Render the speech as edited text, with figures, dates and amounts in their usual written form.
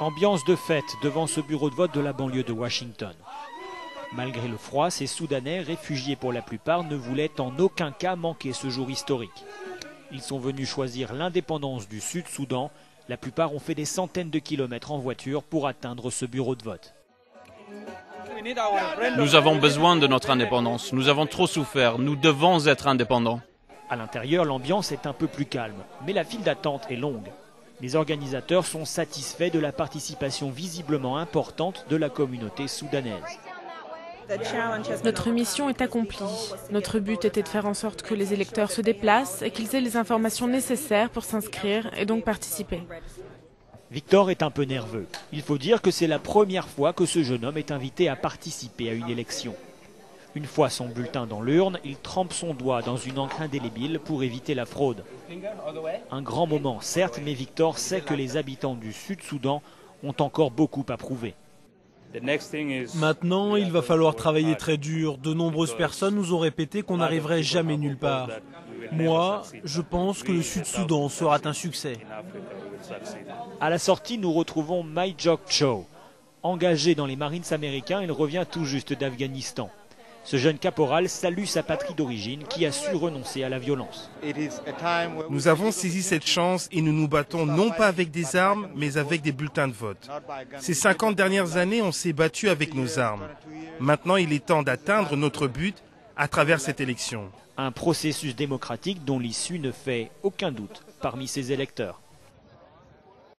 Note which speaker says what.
Speaker 1: Ambiance de fête devant ce bureau de vote de la banlieue de Washington. Malgré le froid, ces Soudanais, réfugiés pour la plupart, ne voulaient en aucun cas manquer ce jour historique. Ils sont venus choisir l'indépendance du Sud-Soudan. La plupart ont fait des centaines de kilomètres en voiture pour atteindre ce bureau de vote.
Speaker 2: Nous avons besoin de notre indépendance. Nous avons trop souffert. Nous devons être indépendants.
Speaker 1: À l'intérieur, l'ambiance est un peu plus calme, mais la file d'attente est longue. Les organisateurs sont satisfaits de la participation visiblement importante de la communauté soudanaise.
Speaker 3: Notre mission est accomplie. Notre but était de faire en sorte que les électeurs se déplacent et qu'ils aient les informations nécessaires pour s'inscrire et donc participer.
Speaker 1: Victor est un peu nerveux. Il faut dire que c'est la première fois que ce jeune homme est invité à participer à une élection. Une fois son bulletin dans l'urne, il trempe son doigt dans une encre indélébile pour éviter la fraude. Un grand moment, certes, mais Victor sait que les habitants du Sud-Soudan ont encore beaucoup à prouver.
Speaker 4: Maintenant, il va falloir travailler très dur. De nombreuses personnes nous ont répété qu'on n'arriverait jamais nulle part. Moi, je pense que le Sud-Soudan sera un succès.
Speaker 1: À la sortie, nous retrouvons Maijok Cho. Engagé dans les Marines américains, il revient tout juste d'Afghanistan. Ce jeune caporal salue sa patrie d'origine qui a su renoncer à la violence.
Speaker 5: Nous avons saisi cette chance et nous nous battons non pas avec des armes, mais avec des bulletins de vote. Ces 50 dernières années, on s'est battu avec nos armes. Maintenant, il est temps d'atteindre notre but à travers cette élection.
Speaker 1: Un processus démocratique dont l'issue ne fait aucun doute parmi ses électeurs.